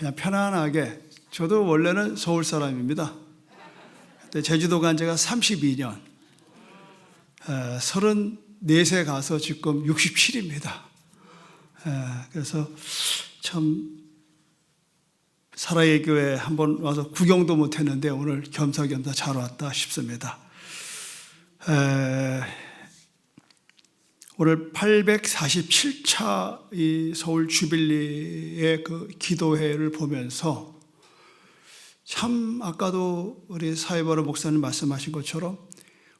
그냥 편안하게. 저도 원래는 서울 사람입니다. 근데 제주도 간 지가 32년, 34세 가서 지금 67입니다. 그래서 참 사라의 교회 한번 와서 구경도 못했는데 오늘 겸사겸사 잘 왔다 싶습니다. 오늘 847차 이 서울 주빌리의 그 기도회를 보면서 참 아까도 우리 사회바로 목사님 말씀하신 것처럼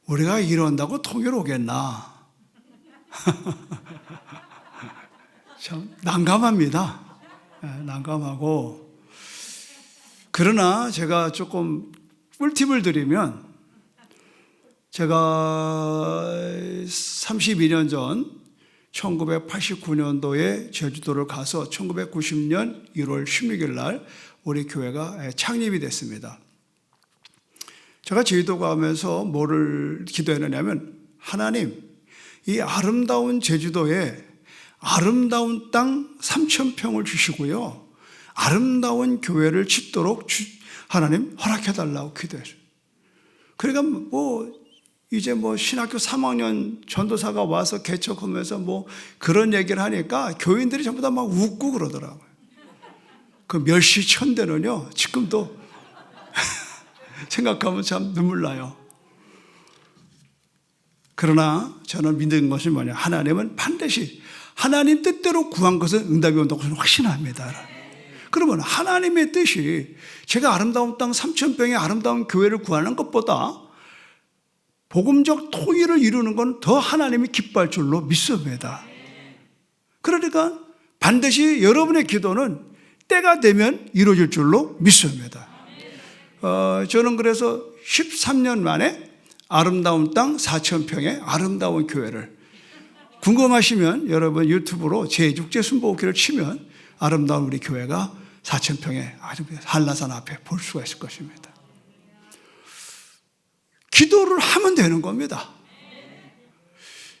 우리가 이런다고 통일 오겠나 참 난감합니다. 난감하고, 그러나 제가 조금 꿀팁을 드리면, 제가 32년 전 1989년도에 제주도를 가서 1990년 1월 16일 날 우리 교회가 창립이 됐습니다. 제가 제주도 가면서 뭐를 기도했느냐면, 하나님, 이 아름다운 제주도에 아름다운 땅 3,000평을 주시고요, 아름다운 교회를 짓도록 하나님 허락해달라고 기도했어요. 그러니까 이제 신학교 3학년 전도사가 와서 개척하면서 그런 얘기를 하니까 교인들이 전부 다 막 웃고 그러더라고요. 그 멸시천대는요, 지금도 생각하면 참 눈물 나요. 그러나 저는 믿는 것이 뭐냐, 하나님은 반드시 하나님 뜻대로 구한 것은 응답이 온다고 저는 확신합니다. 그러면 하나님의 뜻이 제가 아름다운 땅 3,000평의 아름다운 교회를 구하는 것보다 복음적 통일을 이루는 건 더 하나님이 기뻐할 줄로 믿습니다. 그러니까 반드시 여러분의 기도는 때가 되면 이루어질 줄로 믿습니다. 저는 그래서 13년 만에 아름다운 땅 4,000평의 아름다운 교회를, 궁금하시면 여러분 유튜브로 제6제 순복음교회를 치면 아름다운 우리 교회가 4,000평의 아주 한라산 앞에 볼 수가 있을 것입니다. 기도를 하면 되는 겁니다.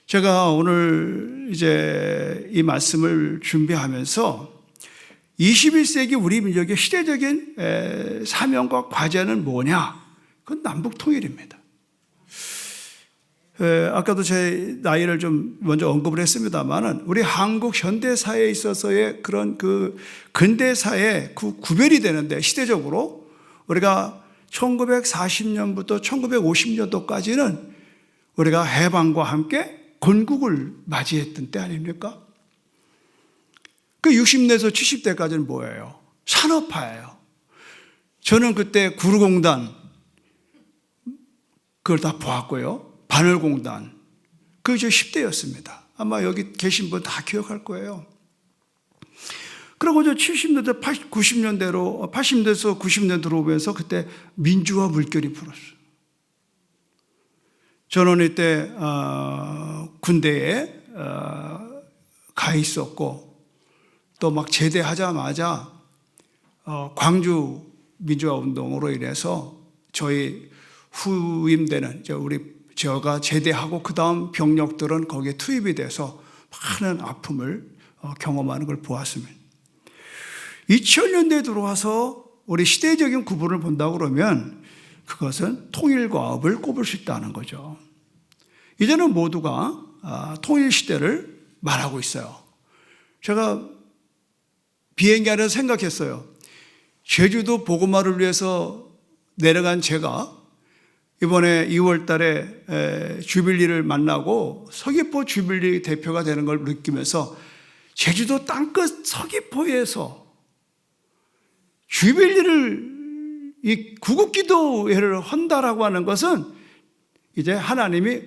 제가 오늘 이제 이 말씀을 준비하면서 21세기 우리 민족의 시대적인 사명과 과제는 뭐냐? 그건 남북 통일입니다. 아까도 제 나이를 좀 먼저 언급을 했습니다만은, 우리 한국 현대사에 있어서의 그런 그 근대사의 구별이 되는데, 시대적으로 우리가 1940년부터 1950년도까지는 우리가 해방과 함께 건국을 맞이했던 때 아닙니까? 그 60년에서 70대까지는 뭐예요? 산업화예요. 저는 그때 구루공단 그걸 다 보았고요, 바늘공단, 그게 저 10대였습니다. 아마 여기 계신 분 다 기억할 거예요. 그리고 저 70년대, 90년대로, 80년대에서 90년대 들어오면서 그때 민주화 물결이 불었어요. 저는 이때 군대에 가 있었고, 또 막 제대하자마자 광주 민주화 운동으로 인해서 저희 후임되는 제가 제대하고 그 다음 병력들은 거기에 투입이 돼서 많은 아픔을 경험하는 걸 보았습니다. 2000년대에 들어와서 우리 시대적인 구분을 본다고 그러면 그것은 통일과업을 꼽을 수 있다는 거죠. 이제는 모두가 통일 시대를 말하고 있어요. 제가 비행기 안에서 생각했어요. 제주도 복음화를 위해서 내려간 제가 이번에 2월 달에 주빌리를 만나고 서귀포 주빌리 대표가 되는 걸 느끼면서, 제주도 땅끝 서귀포에서 주빌리를, 이 구국기도회를 한다라고 하는 것은 이제 하나님이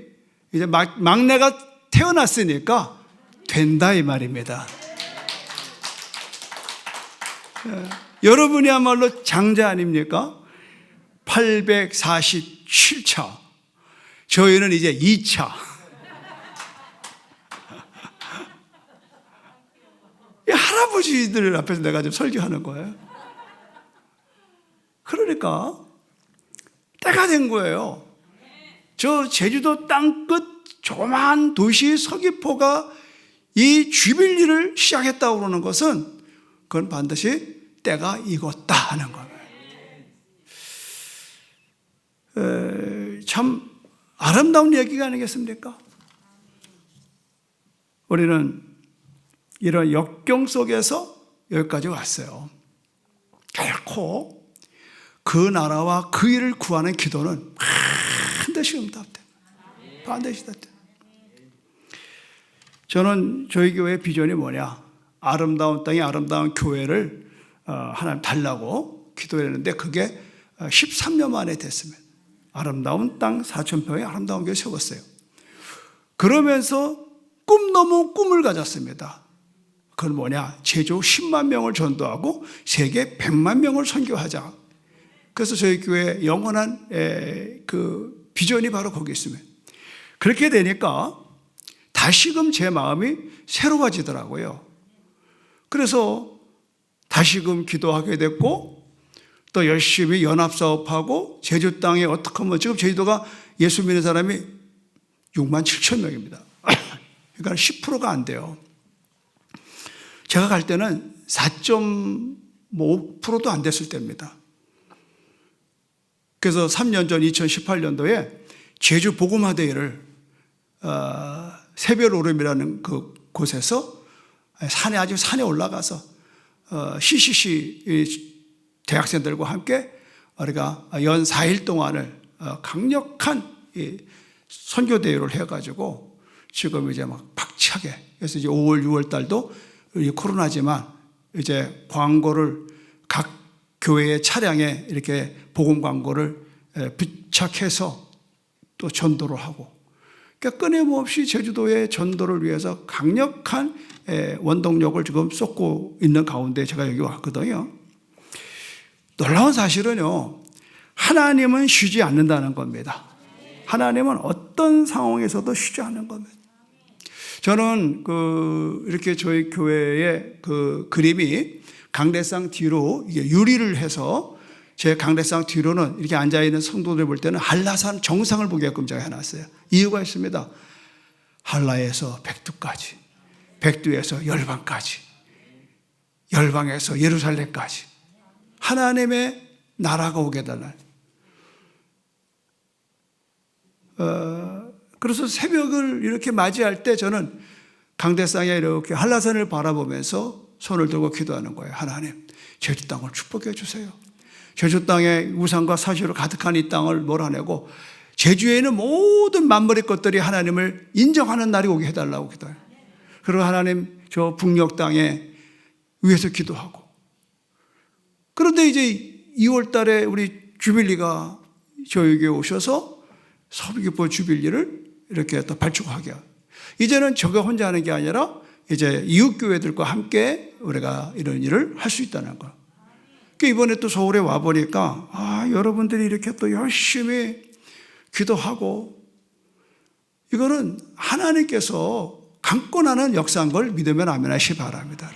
이제 막내가 태어났으니까 된다 이 말입니다. 여러분이야말로 장자 아닙니까? 847차. 저희는 이제 2차. 이 할아버지들 앞에서 내가 좀 설교하는 거예요. 그러니까 때가 된 거예요. 저 제주도 땅끝 조그마한 도시 서귀포가 이 주빌리를 시작했다고 그러는 것은, 그건 반드시 때가 익었다 하는 겁니다. 참 아름다운 얘기가 아니겠습니까? 우리는 이런 역경 속에서 여기까지 왔어요. 결코 그 나라와 그 일을 구하는 기도는 반드시 응답돼. 반드시 응답돼. 저는 저희 교회의 비전이 뭐냐? 아름다운 땅에 아름다운 교회를 하나님 달라고 기도했는데 그게 13년 만에 됐습니다. 아름다운 땅 4,000평에 아름다운 교회 세웠어요. 그러면서 꿈 넘은 꿈을 가졌습니다. 그건 뭐냐? 제주 10만 명을 전도하고 세계 100만 명을 선교하자. 그래서 저희 교회 영원한 그 비전이 바로 거기 있습니다. 그렇게 되니까 다시금 제 마음이 새로워지더라고요. 그래서 다시금 기도하게 됐고 또 열심히 연합사업하고 제주 땅에 어떻게 하면 지금 제주도가 예수 믿는 사람이 6만 7천 명입니다. 그러니까 10%가 안 돼요. 제가 갈 때는 4.5%도 안 됐을 때입니다. 그래서 3년 전 2018년도에 제주 복음화대회를 새별오름이라는 그 곳에서 아주 산에 올라가서 CCC 대학생들과 함께 우리가 연 4일 동안을 강력한 선교대회를 해가지고 지금 이제 막 박차게 그래서 이제 5월, 6월 달도 코로나지만 이제 광고를 각 교회의 차량에 이렇게 복음 광고를 부착해서 또 전도를 하고 그러니까 끊임없이 제주도의 전도를 위해서 강력한 원동력을 지금 쏟고 있는 가운데 제가 여기 왔거든요. 놀라운 사실은요, 하나님은 쉬지 않는다는 겁니다. 하나님은 어떤 상황에서도 쉬지 않는 겁니다. 저는 이렇게 저희 교회의 그 그림이 강대상 뒤로 이게 유리를 해서 제 강대상 뒤로는 이렇게 앉아있는 성도들 볼 때는 한라산 정상을 보게끔 제가 해놨어요. 이유가 있습니다. 한라에서 백두까지, 백두에서 열방까지, 열방에서 예루살렘까지 하나님의 나라가 오게 달라요. 그래서 새벽을 이렇게 맞이할 때 저는 강대상에 이렇게 한라산을 바라보면서 손을 들고 기도하는 거예요. 하나님, 제주 땅을 축복해 주세요. 제주 땅에 우상과 사시로 가득한 이 땅을 몰아내고 제주에 있는 모든 만물의 것들이 하나님을 인정하는 날이 오게 해달라고 기도해요. 그리고 하나님 저 북녘 땅에 위에서 기도하고 그런데 이제 2월 달에 우리 주빌리가 저에게 오셔서 서부기포 주빌리를 이렇게 또 발족하게 하고 이제는 저가 혼자 하는 게 아니라 이제 이웃교회들과 함께 우리가 이런 일을 할 수 있다는 거. 이번에 또 서울에 와보니까 여러분들이 이렇게 또 열심히 기도하고 이거는 하나님께서 강권하는 역사인 걸 믿으면 아멘하시기 바랍니다.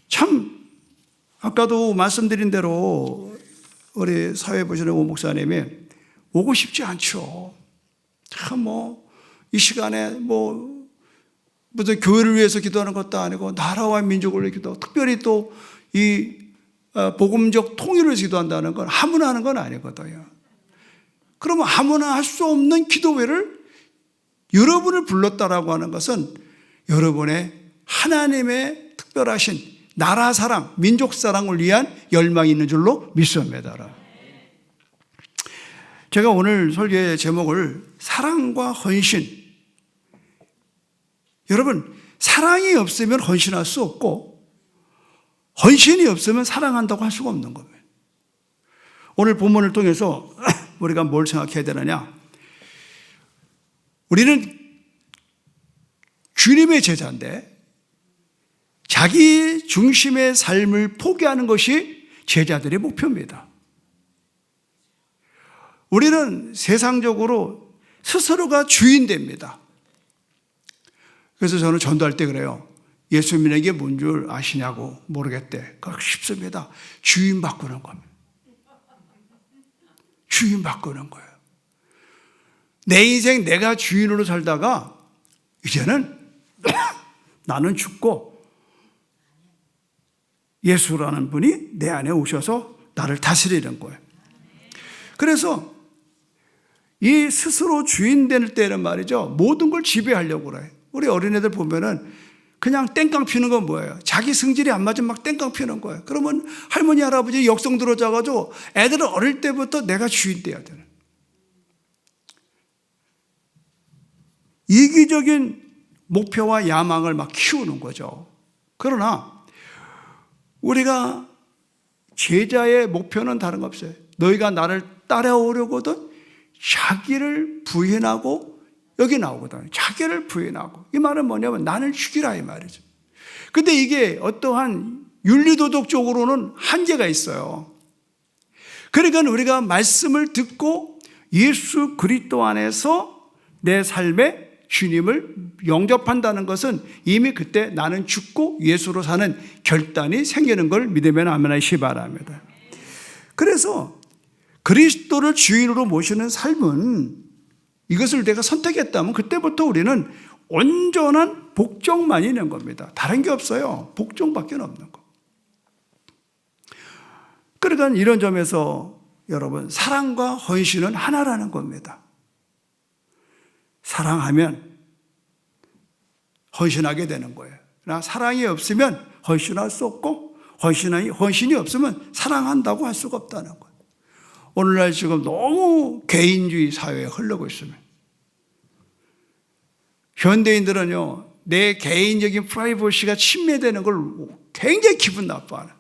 참 아까도 말씀드린 대로 우리 사회 보시는 오 목사님이 오고 싶지 않죠. 참 이 시간에 무슨 교회를 위해서 기도하는 것도 아니고 나라와 민족을 위해 기도, 특별히 또 이 복음적 통일을 기도한다는 건 아무나 하는 건 아니거든요. 그러면 아무나 할 수 없는 기도회를 여러분을 불렀다라고 하는 것은 여러분의 하나님의 특별하신 나라 사랑, 민족 사랑을 위한 열망이 있는 줄로 믿습니다. 제가 오늘 설교의 제목을 사랑과 헌신. 여러분, 사랑이 없으면 헌신할 수 없고 헌신이 없으면 사랑한다고 할 수가 없는 겁니다. 오늘 본문을 통해서 우리가 뭘 생각해야 되느냐? 우리는 주님의 제자인데 자기 중심의 삶을 포기하는 것이 제자들의 목표입니다. 우리는 세상적으로 스스로가 주인됩니다. 그래서 저는 전도할 때 그래요. 예수 믿는 게 뭔 줄 아시냐고 모르겠대. 그거 쉽습니다. 주인 바꾸는 겁니다. 주인 바꾸는 거예요. 내 인생 내가 주인으로 살다가 이제는 나는 죽고 예수라는 분이 내 안에 오셔서 나를 다스리는 거예요. 그래서 이 스스로 주인 될 때는 말이죠, 모든 걸 지배하려고 그래요. 우리 어린애들 보면은 그냥 땡깡 피는 건 뭐예요? 자기 성질이 안 맞으면 막 땡깡 피는 거예요. 그러면 할머니, 할아버지 역성 들어져가지고 애들은 어릴 때부터 내가 주인 돼야 되는, 이기적인 목표와 야망을 막 키우는 거죠. 그러나 우리가 제자의 목표는 다른 거 없어요. 너희가 나를 따라오려거든 자기를 부인하고, 여기 나오거든요. 자기를 부인하고. 이 말은 뭐냐면 나를 죽이라 이 말이죠. 근데 이게 어떠한 윤리도덕적으로는 한계가 있어요. 그러니까 우리가 말씀을 듣고 예수 그리스도 안에서 내 삶에 주님을 영접한다는 것은 이미 그때 나는 죽고 예수로 사는 결단이 생기는 걸 믿으면 아멘 하시기 바랍니다. 그래서 그리스도를 주인으로 모시는 삶은, 이것을 내가 선택했다면 그때부터 우리는 온전한 복종만 있는 겁니다. 다른 게 없어요. 복종밖에 없는 거. 그러니까 이런 점에서 여러분, 사랑과 헌신은 하나라는 겁니다. 사랑하면 헌신하게 되는 거예요. 그러나 사랑이 없으면 헌신할 수 없고, 헌신이 없으면 사랑한다고 할 수가 없다는 거예요. 오늘날 지금 너무 개인주의 사회에 흐르고 있습니다. 현대인들은요, 내 개인적인 프라이버시가 침해되는 걸 굉장히 기분 나빠하는.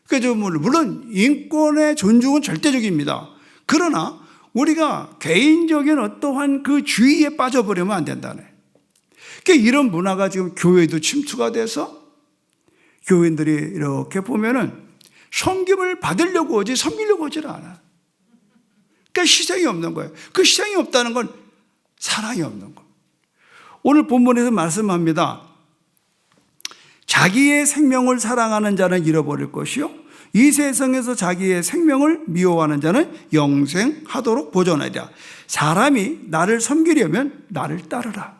그래서 물론 인권의 존중은 절대적입니다. 그러나 우리가 개인적인 어떠한 그 주의에 빠져버리면 안 된다네. 그러니까 이런 문화가 지금 교회도 침투가 돼서 교인들이 이렇게 보면은 섬김을 받으려고 오지 섬기려고 오질 않아. 그러니까 희생이 없는 거예요. 그 희생이 없다는 건 사랑이 없는 거예요. 오늘 본문에서 말씀합니다. 자기의 생명을 사랑하는 자는 잃어버릴 것이요, 이 세상에서 자기의 생명을 미워하는 자는 영생하도록 보존하리라. 사람이 나를 섬기려면 나를 따르라.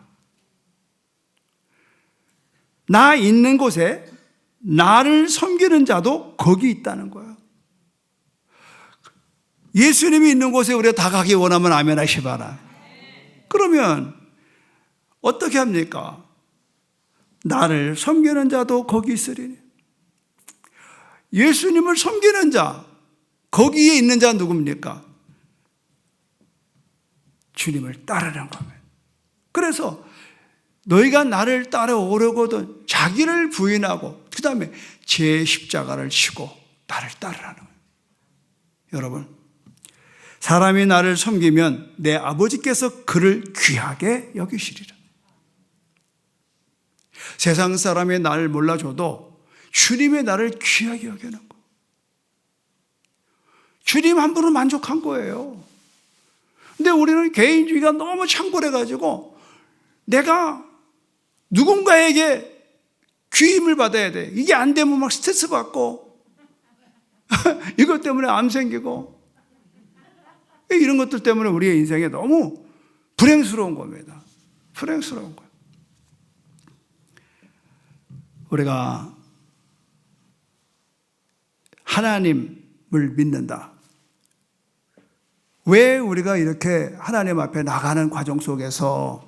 나 있는 곳에 나를 섬기는 자도 거기 있다는 거예요. 예수님이 있는 곳에 우리가 다 가기 원하면 아멘 하시 바라. 그러면 어떻게 합니까? 나를 섬기는 자도 거기 있으리니. 예수님을 섬기는 자, 거기에 있는 자 누굽니까? 주님을 따르는 겁니다. 그래서 너희가 나를 따라오려거든 자기를 부인하고 그 다음에 제 십자가를 지고 나를 따르라는 거예요. 여러분, 사람이 나를 섬기면 내 아버지께서 그를 귀하게 여기시리라. 세상 사람이 나를 몰라줘도 주님의 나를 귀하게 여기는 거. 주님 한 분은 만족한 거예요. 근데 우리는 개인주의가 너무 창궐해가지고 내가 누군가에게 귀임을 받아야 돼. 이게 안 되면 막 스트레스 받고 이것 때문에 암 생기고 이런 것들 때문에 우리의 인생에 너무 불행스러운 겁니다. 불행스러운 거예요. 우리가 하나님을 믿는다. 왜 우리가 이렇게 하나님 앞에 나가는 과정 속에서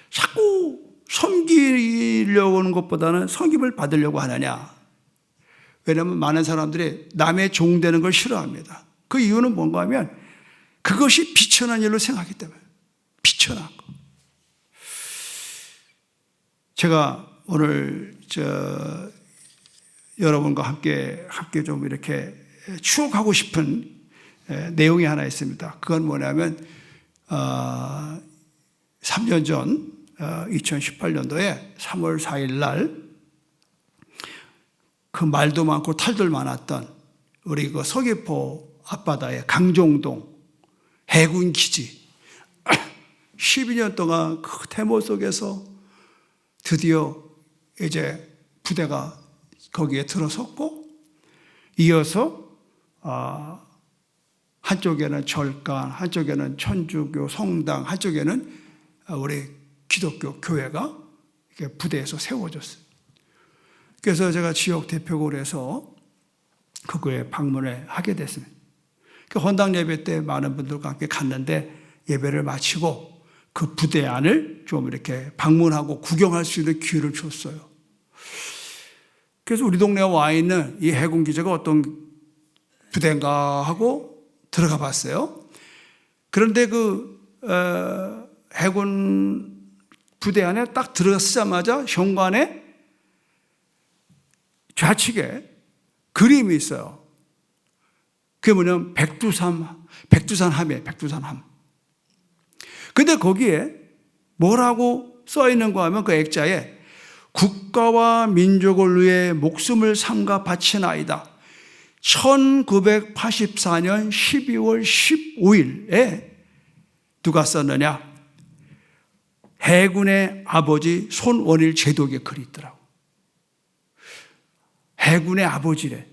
자꾸 섬기려고 하는 것보다는 섬김을 받으려고 하느냐? 왜냐하면 많은 사람들이 남의 종 되는 걸 싫어합니다. 그 이유는 뭔가 하면 그것이 비천한 일로 생각하기 때문에. 비천한 거. 제가 오늘 여러분과 함께 좀 이렇게 추억하고 싶은 내용이 하나 있습니다. 그건 뭐냐면 3년 전 2018년도에 3월 4일 날 그 말도 많고 탈들 많았던 우리 그 서귀포 앞바다의 강정동 해군 기지 12년 동안 그 태모 속에서 드디어 이제 부대가 거기에 들어섰고, 이어서 한쪽에는 절간, 한쪽에는 천주교 성당, 한쪽에는 우리 기독교 교회가 이렇게 부대에서 세워졌어요. 그래서 제가 지역 대표고 그래서 그거에 방문을 하게 됐습니다. 그 헌당 예배 때 많은 분들과 함께 갔는데 예배를 마치고 그 부대 안을 좀 이렇게 방문하고 구경할 수 있는 기회를 줬어요. 그래서 우리 동네에 와 있는 이 해군 기지가 어떤 부대인가 하고 들어가 봤어요. 그런데 그 해군 부대 안에 딱 들어가자마자 현관에 좌측에 그림이 있어요. 그게 뭐냐면 백두산함이에요. 백두산함. 근데 거기에 뭐라고 써 있는가 하면 그 액자에 국가와 민족을 위해 목숨을 삼가 바치나이다. 1984년 12월 15일에 누가 썼느냐? 해군의 아버지 손원일 제독의 글이 있더라고. 해군의 아버지래.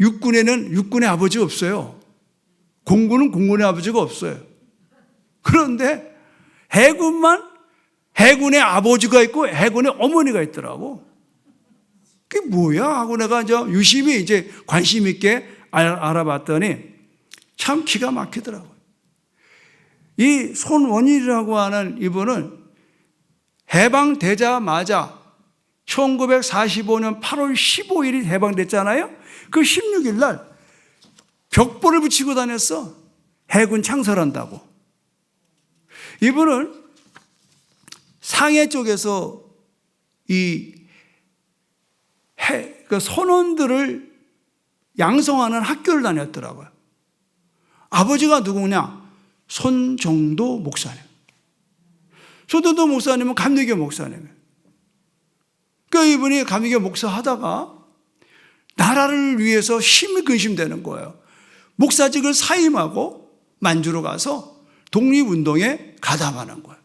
육군에는 육군의 아버지가 없어요. 공군은 공군의 아버지가 없어요. 그런데 해군만 해군의 아버지가 있고 해군의 어머니가 있더라고. 그게 뭐야? 하고 내가 이제 유심히 이제 관심 있게 알아봤더니 참 기가 막히더라고요. 이 손원일이라고 하는 이분은 해방되자마자 1945년 8월 15일이 해방됐잖아요. 그 16일 날 벽보를 붙이고 다녔어. 해군 창설한다고. 이분은 상해 쪽에서 그 선원들을 양성하는 학교를 다녔더라고요. 아버지가 누구냐? 손정도 목사님. 손정도 목사님은 감리교 목사님이에요. 그 이분이 감리교 목사 하다가 나라를 위해서 힘이 근심되는 거예요. 목사직을 사임하고 만주로 가서 독립운동에 가담하는 거예요.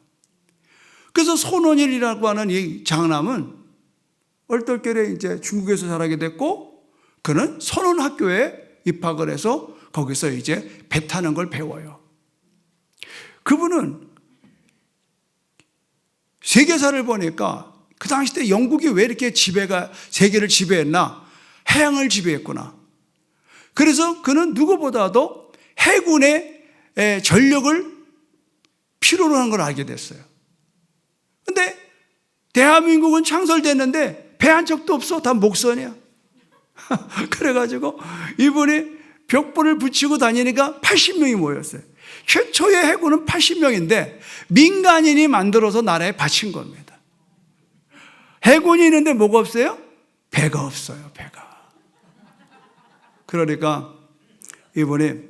그래서 손원일이라고 하는 이 장남은 얼떨결에 이제 중국에서 자라게 됐고, 그는 선원학교에 입학을 해서 거기서 이제 배 타는 걸 배워요. 그분은 세계사를 보니까 그 당시 때 영국이 왜 이렇게 세계를 지배했나? 해양을 지배했구나. 그래서 그는 누구보다도 해군의 전력을 필요로 하는 걸 알게 됐어요. 근데 대한민국은 창설됐는데 배 한 척도 없어. 다 목선이야. 그래가지고 이분이 벽보를 붙이고 다니니까 80명이 모였어요. 최초의 해군은 80명인데 민간인이 만들어서 나라에 바친 겁니다. 해군이 있는데 뭐가 없어요? 배가 없어요. 배가. 그러니까 이분이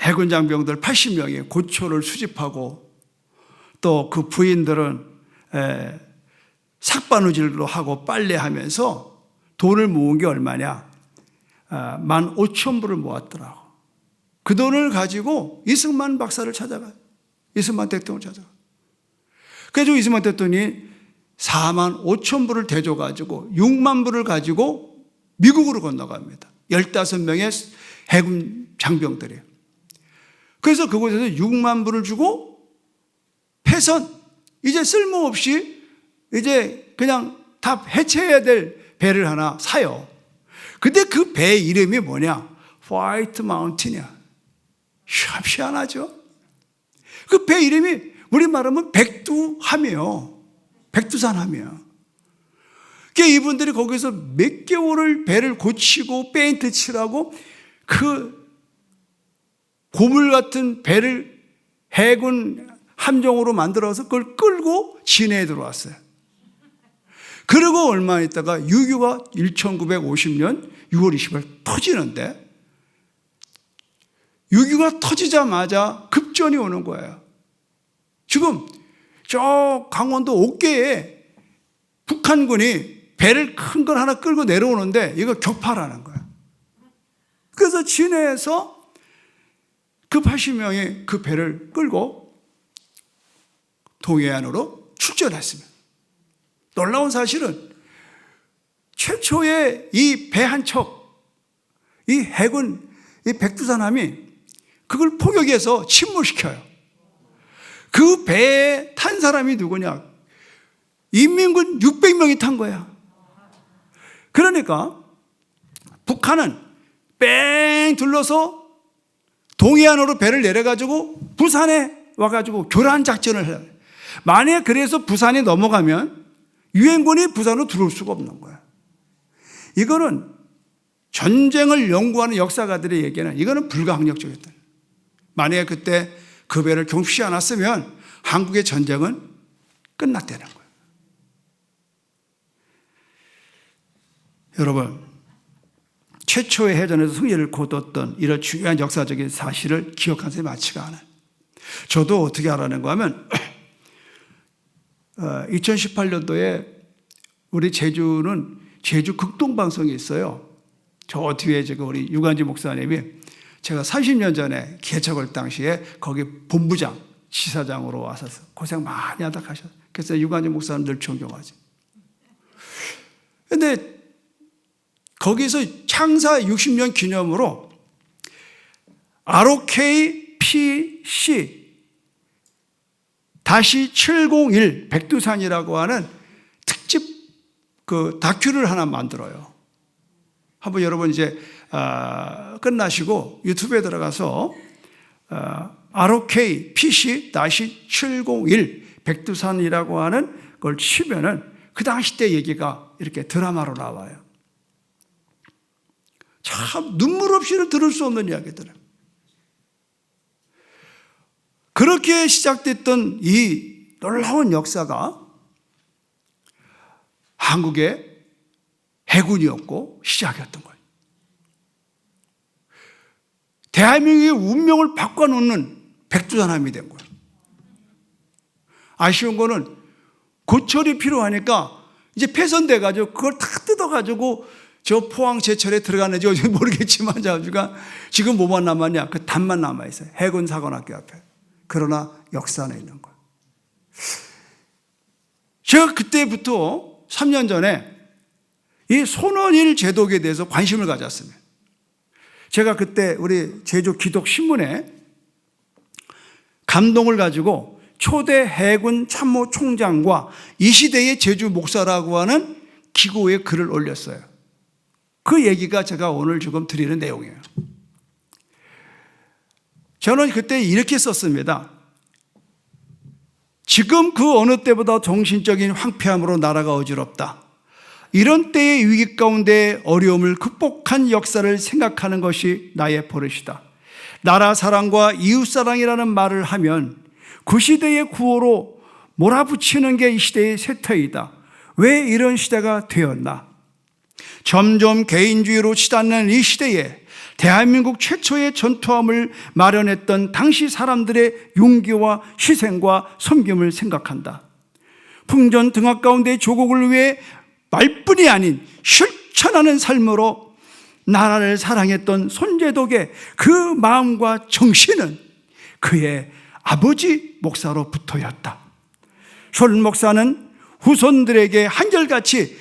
해군 장병들 80명이 고초를 수집하고 또 그 부인들은 삭바느질로 하고 빨래하면서 돈을 모은 게 얼마냐? 15,000불을 모았더라고. 그 돈을 가지고 이승만 박사를 찾아가요. 이승만 대통령을 찾아가요. 그래서 이승만 대통령이 45,000불을 대줘가지고 6만 불을 가지고 미국으로 건너갑니다. 15명의 해군 장병들이에요. 그래서 그곳에서 6만 불을 주고 패선, 이제 쓸모없이 이제 그냥 다 해체해야 될 배를 하나 사요. 근데 그 배 이름이 뭐냐? 화이트 마운틴이야. 참 희한하죠? 그 배 이름이 우리 말하면 백두함이에요. 백두산함이에요. 그러니까 이분들이 거기서 몇 개월을 배를 고치고 페인트 칠하고 그 고물 같은 배를 해군 함정으로 만들어서 그걸 끌고 진해에 들어왔어요. 그리고 얼마 있다가 6.25가 1950년 6월 20일 터지는데 6.25가 터지자마자 급전이 오는 거예요. 지금 저 강원도 옥계에 북한군이 배를 큰 걸 하나 끌고 내려오는데 이거 격파라는 거예요. 그래서 진해에서 그 80명이 그 배를 끌고 동해안으로 출전했습니다. 놀라운 사실은 최초의 이 배 한 척, 이 해군, 이 백두산함이 그걸 포격해서 침몰시켜요. 그 배에 탄 사람이 누구냐? 인민군 600명이 탄 거야. 그러니까 북한은 뺑 둘러서 동해안으로 배를 내려가지고 부산에 와가지고 교란 작전을 해요. 만약에 그래서 부산이 넘어가면 유엔군이 부산으로 들어올 수가 없는 거야. 이거는 전쟁을 연구하는 역사가들의 얘기는 이거는 불가항력적이었다. 만약에 그때 그 배를 경축시 않았으면 한국의 전쟁은 끝났다는 거예요. 여러분, 최초의 해전에서 승리를 거뒀던 이런 중요한 역사적인 사실을 기억하는 사람이 많지가 않아요. 저도 어떻게 알아낸가 하면 2018년도에 우리 제주는 제주 극동방송이 있어요. 저 뒤에 지금 우리 유관지 목사님이 제가 30년 전에 개척할 당시에 거기 본부장, 지사장으로 와서 고생 많이 하다 가셨어요. 그래서 유관지 목사님 늘 존경하지. 근데 거기서 창사 60년 기념으로 ROKPC-701 백두산이라고 하는 특집 그 다큐를 하나 만들어요. 한번 여러분 이제 끝나시고 유튜브에 들어가서 ROKPC-701 백두산이라고 하는 걸 치면은 그 당시 때 얘기가 이렇게 드라마로 나와요. 참 눈물 없이는 들을 수 없는 이야기들을. 그렇게 시작됐던 이 놀라운 역사가 한국의 해군이었고 시작이었던 거예요. 대한민국의 운명을 바꿔놓는 백두산함이 된 거예요. 아쉬운 거는 고철이 필요하니까 이제 폐선돼가지고 그걸 다 뜯어가지고 저 포항 제철에 들어갔는지 어디 모르겠지만 자주가 지금 뭐만 남았냐? 그 단만 남아있어요. 해군사관학교 앞에. 그러나 역사는 있는 거예요. 제가 그때부터 3년 전에 이 손원일 제독에 대해서 관심을 가졌습니다. 제가 그때 우리 제주 기독신문에 감동을 가지고 초대 해군 참모 총장과 이 시대의 제주 목사라고 하는 기고에 글을 올렸어요. 그 얘기가 제가 오늘 지금 드리는 내용이에요. 저는 그때 이렇게 썼습니다. 지금 그 어느 때보다 정신적인 황폐함으로 나라가 어지럽다. 이런 때의 위기 가운데 어려움을 극복한 역사를 생각하는 것이 나의 버릇이다. 나라 사랑과 이웃 사랑이라는 말을 하면 그 시대의 구호로 몰아붙이는 게 이 시대의 세태이다. 왜 이런 시대가 되었나? 점점 개인주의로 치닫는 이 시대에 대한민국 최초의 전투함을 마련했던 당시 사람들의 용기와 희생과 섬김을 생각한다. 풍전 등악 가운데 조국을 위해 말뿐이 아닌 실천하는 삶으로 나라를 사랑했던 손재독의 그 마음과 정신은 그의 아버지 목사로부터였다. 손 목사는 후손들에게 한결같이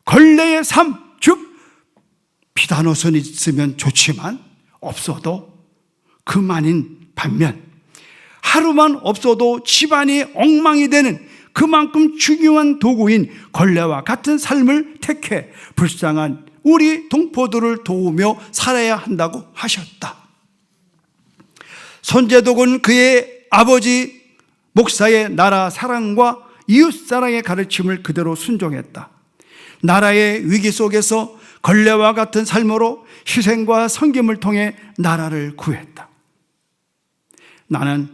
걸레의 삶, 즉 비단옷은 있으면 좋지만 없어도 그만인 반면 하루만 없어도 집안이 엉망이 되는 그만큼 중요한 도구인 걸레와 같은 삶을 택해 불쌍한 우리 동포들을 도우며 살아야 한다고 하셨다. 손재독은 그의 아버지 목사의 나라 사랑과 이웃 사랑의 가르침을 그대로 순종했다. 나라의 위기 속에서 걸레와 같은 삶으로 희생과 섬김을 통해 나라를 구했다. 나는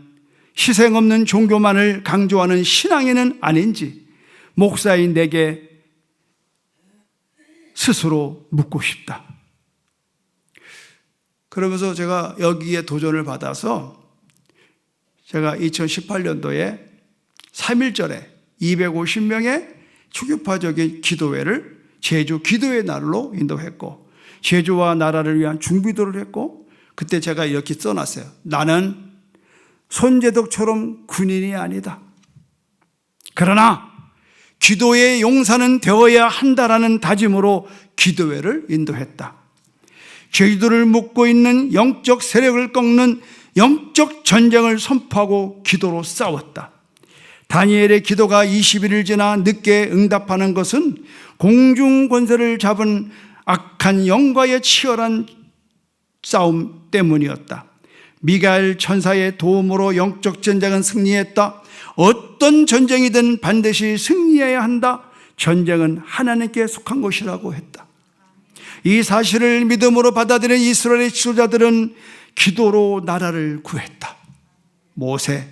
희생 없는 종교만을 강조하는 신앙인은 아닌지 목사인 내게 스스로 묻고 싶다. 그러면서 제가 여기에 도전을 받아서 제가 2018년도에 3.1절에 250명의 초교파적인 기도회를 제주 기도의 날로 인도했고 제주와 나라를 위한 중비도를 했고 그때 제가 이렇게 써놨어요. 나는 손재독처럼 군인이 아니다. 그러나 기도의 용사는 되어야 한다라는 다짐으로 기도회를 인도했다. 제주도를 묶고 있는 영적 세력을 꺾는 영적 전쟁을 선포하고 기도로 싸웠다. 다니엘의 기도가 21일 지나 늦게 응답하는 것은 공중 권세를 잡은 악한 영과의 치열한 싸움 때문이었다. 미가엘 천사의 도움으로 영적 전쟁은 승리했다. 어떤 전쟁이든 반드시 승리해야 한다. 전쟁은 하나님께 속한 것이라고 했다. 이 사실을 믿음으로 받아들인 이스라엘의 지도자들은 기도로 나라를 구했다. 모세,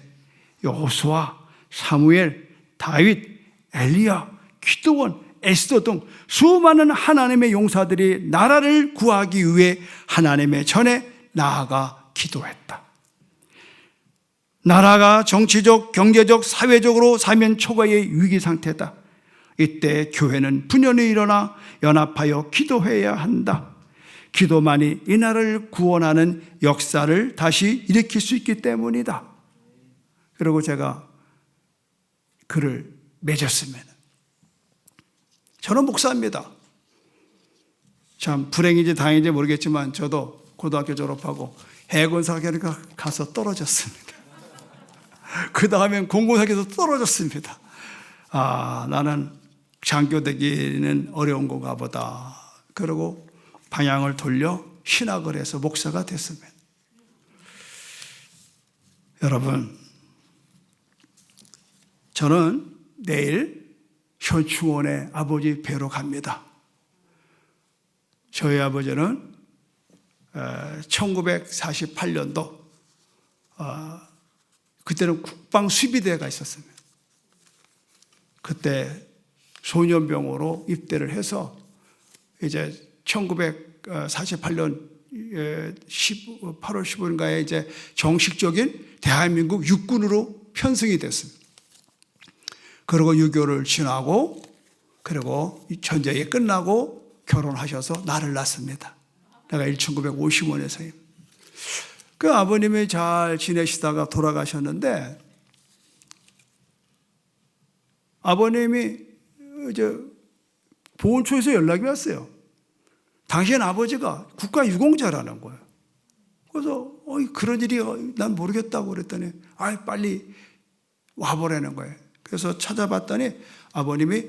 여호수아, 사무엘, 다윗, 엘리야, 기드온, 에스더 등 수많은 하나님의 용사들이 나라를 구하기 위해 하나님의 전에 나아가 기도했다. 나라가 정치적, 경제적, 사회적으로 사면초가의 위기 상태다. 이때 교회는 분연히 일어나 연합하여 기도해야 한다. 기도만이 이 나라를 구원하는 역사를 다시 일으킬 수 있기 때문이다. 그리고 제가 글을 맺었습니다. 저는 목사입니다. 참 불행인지 다행인지 모르겠지만 저도 고등학교 졸업하고 해군사관학교 가서 떨어졌습니다. 그 다음엔 공군사관에서 떨어졌습니다. 나는 장교되기는 어려운 건가 보다. 그리고 방향을 돌려 신학을 해서 목사가 됐습니다. 여러분, 저는 내일 현충원의 아버지 뵈러 갑니다. 저희 아버지는 1948년도 그때는 국방수비대가 있었습니다. 그때 소년병으로 입대를 해서 이제 1948년 8월 15일인가에 이제 정식적인 대한민국 육군으로 편승이 됐습니다. 그리고 6.25를 지나고 그리고 전쟁이 끝나고 결혼하셔서 나를 낳습니다. 내가 1955년에서요. 그 아버님이 잘 지내시다가 돌아가셨는데 아버님이 이제 보훈처에서 연락이 왔어요. 당신 아버지가 국가유공자라는 거예요. 그래서 그런 일이 난 모르겠다고 그랬더니 빨리 와보라는 거예요. 그래서 찾아봤더니 아버님이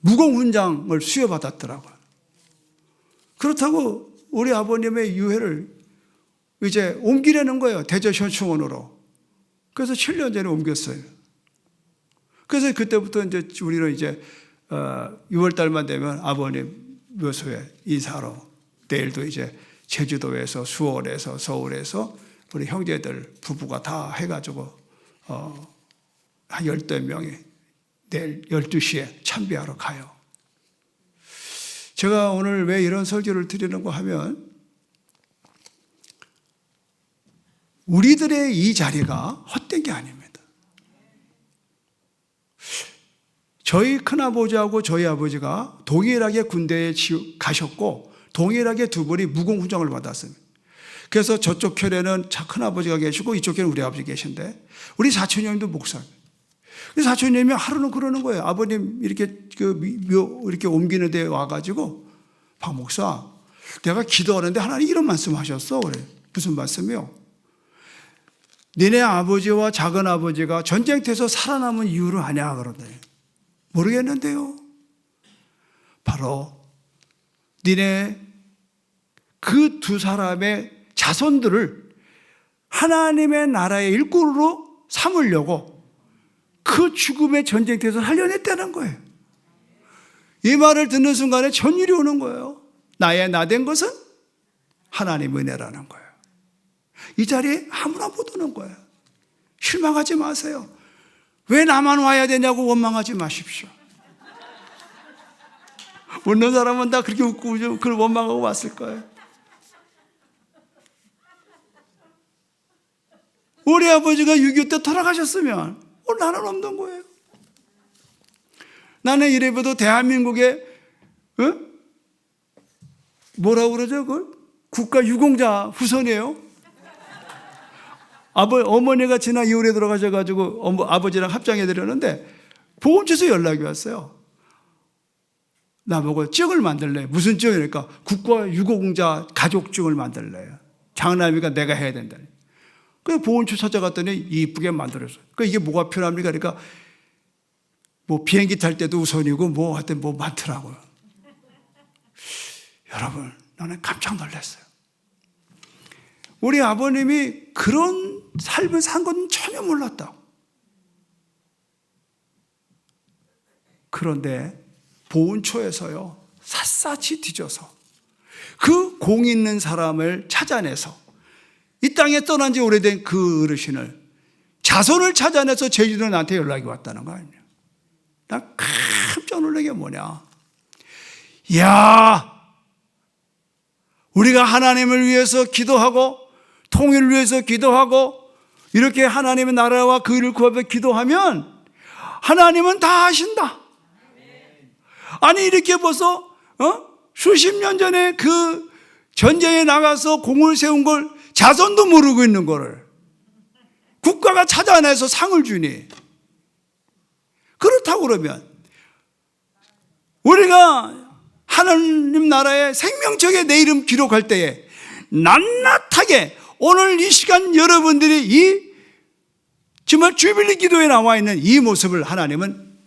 무공훈장을 수여받았더라고요. 그렇다고 우리 아버님의 유해를 이제 옮기려는 거예요. 대저현충원으로. 그래서 7년 전에 옮겼어요. 그래서 그때부터 이제 우리는 이제 6월 달만 되면 아버님 묘소에 인사하러 내일도 이제 제주도에서 수원에서 서울에서 우리 형제들 부부가 다 해가지고 한 10명이 내일 12시에 참배하러 가요. 제가 오늘 왜 이런 설교를 드리는가 하면 우리들의 이 자리가 헛된 게 아닙니다. 저희 큰아버지하고 저희 아버지가 동일하게 군대에 가셨고 동일하게 두 분이 무공훈장을 받았습니다. 그래서 저쪽 혈에는 큰아버지가 계시고 이쪽 혈에는 우리 아버지 계신데 우리 사촌님도 목사입니다. 그래서 사촌님이 하루는 그러는 거예요. 아버님 이렇게 이렇게 옮기는 데 와가지고 박 목사, 내가 기도하는데 하나님 이런 말씀하셨어. 그래. 무슨 말씀이요? 니네 아버지와 작은 아버지가 전쟁터에서 살아남은 이유를 아냐 그러더니 모르겠는데요. 바로 니네 그 두 사람의 자손들을 하나님의 나라의 일꾼으로 삼으려고 그 죽음의 전쟁터에서 살려냈다는 거예요. 이 말을 듣는 순간에 전율이 오는 거예요. 나의 나된 것은 하나님 은혜라는 거예요. 이 자리에 아무나 못 오는 거예요. 실망하지 마세요. 왜 나만 와야 되냐고 원망하지 마십시오. 웃는 사람은 다 그렇게 웃고 그걸 원망하고 왔을 거예요. 우리 아버지가 6.25 때 돌아가셨으면 나는 없는 거예요. 나는 이래봬도 대한민국의 뭐라고 그러죠? 그걸? 국가 유공자 후손이에요. 어머니가 지난 2월에 들어가셔가지고 아버지랑 합장해드렸는데 보훈처에서 연락이 왔어요. 나보고 증을 만들래. 무슨 증이니까 국가 유공자 가족증을 만들래요. 장남이가 내가 해야 된다. 그 보온처 찾아갔더니 이쁘게 만들었어요. 그 이게 뭐가 필요합니까? 그러니까 뭐 비행기 탈 때도 우선이고 뭐 하여튼 뭐 많더라고요. 여러분, 나는 깜짝 놀랐어요. 우리 아버님이 그런 삶을 산 건 전혀 몰랐다. 그런데 보온처에서요, 샅샅이 뒤져서 그 공 있는 사람을 찾아내서 이 땅에 떠난 지 오래된 그 어르신을 자손을 찾아내서 제주도 나한테 연락이 왔다는 거 아니에요. 난 깜짝 놀란 게 뭐냐. 이야, 우리가 하나님을 위해서 기도하고 통일을 위해서 기도하고 이렇게 하나님의 나라와 그 일을 구하며 기도하면 하나님은 다 하신다. 아니 이렇게 벌써 수십 년 전에 그 전쟁에 나가서 공을 세운 걸 자손도 모르고 있는 거를 국가가 찾아내서 상을 주니, 그렇다고 그러면 우리가 하나님 나라의 생명책에 내 이름 기록할 때에 낱낱하게 오늘 이 시간 여러분들이 이 정말 주빌리 기도에 나와 있는 이 모습을 하나님은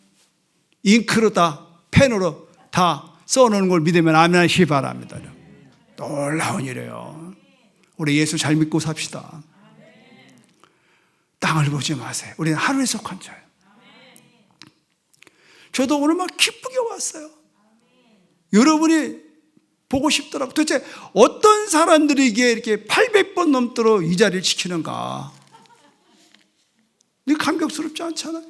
잉크로 다 펜으로 다 써놓은 걸 믿으면 아멘 하시기 바랍니다. 놀라운 일이에요. 우리 예수 잘 믿고 삽시다. 땅을 보지 마세요. 우리는 하늘에 속한 자예요. 저도 오늘 막 기쁘게 왔어요. 여러분이 보고 싶더라고요. 도대체 어떤 사람들이 이게 이렇게 800번 넘도록 이 자리를 지키는가. 이게 감격스럽지 않잖아요.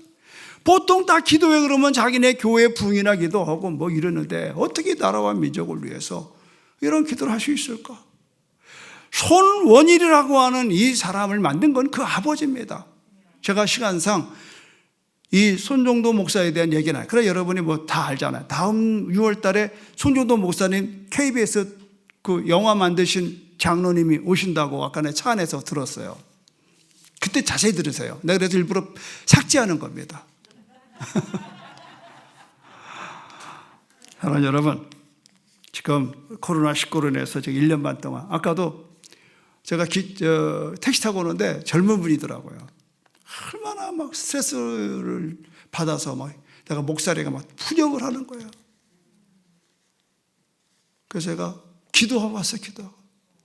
보통 다 기도회 그러면 자기네 교회 부흥이나 기도하고 뭐 이러는데 어떻게 나라와 민족을 위해서 이런 기도를 할 수 있을까? 손원일이라고 하는 이 사람을 만든 건 그 아버지입니다. 제가 시간상 이 손정도 목사에 대한 얘기는 해요. 그래 여러분이 뭐 다 알잖아요. 다음 6월 달에 손정도 목사님 KBS 그 영화 만드신 장로님이 오신다고 아까 내 차 안에서 들었어요. 그때 자세히 들으세요. 내가 그래서 일부러 삭제하는 겁니다. 사랑하는 여러분, 지금 코로나19로 인해서 지금 1년 반 동안, 아까도 제가 택시 타고 오는데 젊은 분이더라고요. 얼마나 막 스트레스를 받아서 막 내가 목소리가 막 푸념을 하는 거예요. 그래서 제가 기도하고 왔어요. 기도하고.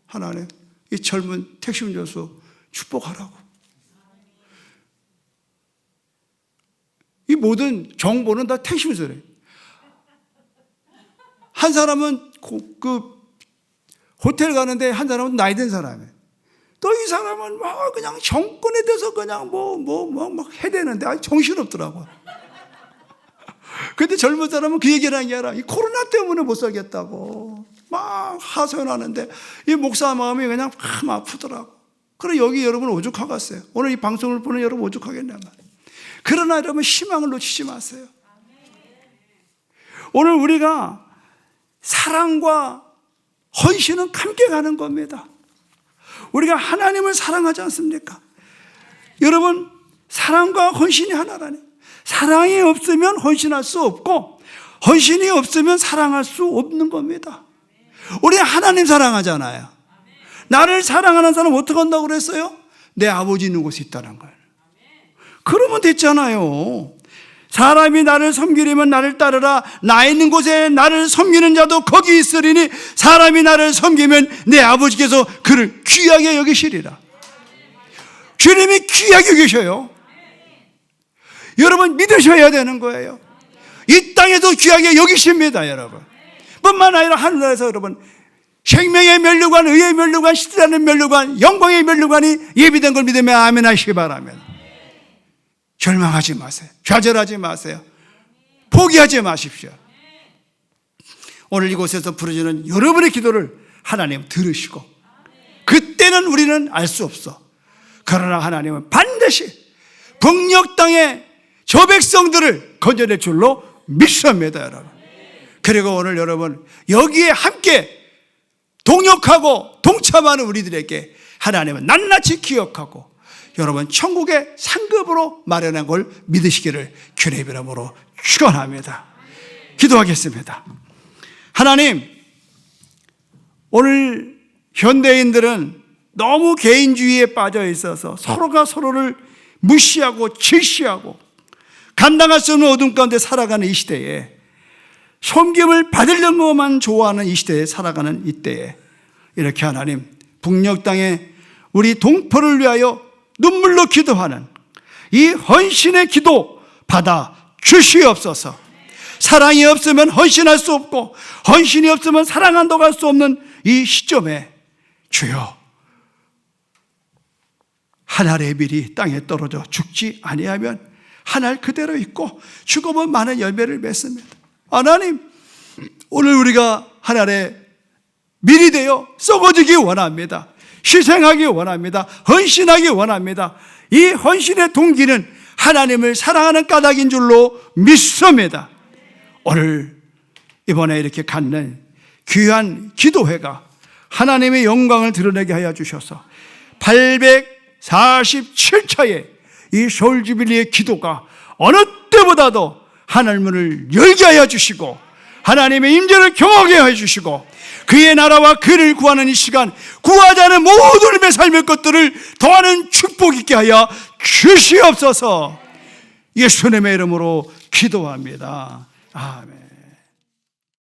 하나님, 이 젊은 택시 운전수 축복하라고. 이 모든 정보는 다 택시 운전이에요. 한 사람은 그 호텔 가는데 한 사람은 나이 든 사람이에요. 또 이 사람은 막 그냥 정권에 대해서 그냥 막 해대는데 아니 정신없더라고. 근데 젊은 사람은 그 얘기를 하는 게 아니라 이 코로나 때문에 못 살겠다고 막 하소연하는데 이 목사 마음이 그냥 참 아프더라고. 그래 여기 여러분 오죽하겠어요. 오늘 이 방송을 보는 여러분 오죽하겠냐 말이에요. 그러나 여러분 희망을 놓치지 마세요. 오늘 우리가 사랑과 헌신은 함께 가는 겁니다. 우리가 하나님을 사랑하지 않습니까? 여러분 사랑과 헌신이 하나라네. 사랑이 없으면 헌신할 수 없고 헌신이 없으면 사랑할 수 없는 겁니다. 우리 하나님 사랑하잖아요. 나를 사랑하는 사람은 어떻게 한다고 그랬어요? 내 아버지 있는 곳에 있다는 거예요. 그러면 됐잖아요. 사람이 나를 섬기려면 나를 따르라. 나 있는 곳에 나를 섬기는 자도 거기 있으리니 사람이 나를 섬기면 내 아버지께서 그를 귀하게 여기시리라. 주님이 귀하게 여기셔요. 여러분 믿으셔야 되는 거예요. 이 땅에도 귀하게 여기십니다. 여러분 뿐만 아니라 하늘나라에서 여러분 생명의 면류관, 의의 면류관, 시대라는 면류관, 영광의 면류관이 예비된 걸 믿으면 아멘 하시기 바랍니다. 절망하지 마세요. 좌절하지 마세요. 포기하지 마십시오. 오늘 이곳에서 부르짖는 여러분의 기도를 하나님 들으시고 그때는 우리는 알 수 없어. 그러나 하나님은 반드시 북녘 땅의 저 백성들을 건져낼 줄로 믿습니다. 여러분. 그리고 오늘 여러분 여기에 함께 동역하고 동참하는 우리들에게 하나님은 낱낱이 기억하고 여러분 천국의 상급으로 마련한 걸 믿으시기를 주의 이름으로 축원합니다. 기도하겠습니다. 하나님, 오늘 현대인들은 너무 개인주의에 빠져 있어서 서로가 서로를 무시하고 질시하고 감당할 수 없는 어둠 가운데 살아가는 이 시대에, 섬김을 받으려는 것만 좋아하는 이 시대에 살아가는 이때에 이렇게 하나님, 북녘 땅에 우리 동포를 위하여 눈물로 기도하는 이 헌신의 기도 받아 주시옵소서. 사랑이 없으면 헌신할 수 없고, 헌신이 없으면 사랑한다고 할 수 없는 이 시점에 주여, 한 알의 밀이 땅에 떨어져 죽지 아니하면 한 알 그대로 있고 죽으면 많은 열매를 맺습니다. 하나님, 오늘 우리가 한 알의 밀이 되어 썩어지기 원합니다. 희생하기 원합니다. 헌신하기 원합니다. 이 헌신의 동기는 하나님을 사랑하는 까닭인 줄로 믿습니다. 오늘 이번에 이렇게 갖는 귀한 기도회가 하나님의 영광을 드러내게 하여 주셔서 847차의 이 서울주빌리의 기도가 어느 때보다도 하늘문을 열게 하여 주시고 하나님의 임재를 경험하게 하여 주시고 그의 나라와 그를 구하는 이 시간, 구하지 않은 모든 내 삶의 것들을 더하는 축복 있게 하여 주시옵소서. 예수님의 이름으로 기도합니다. 아멘.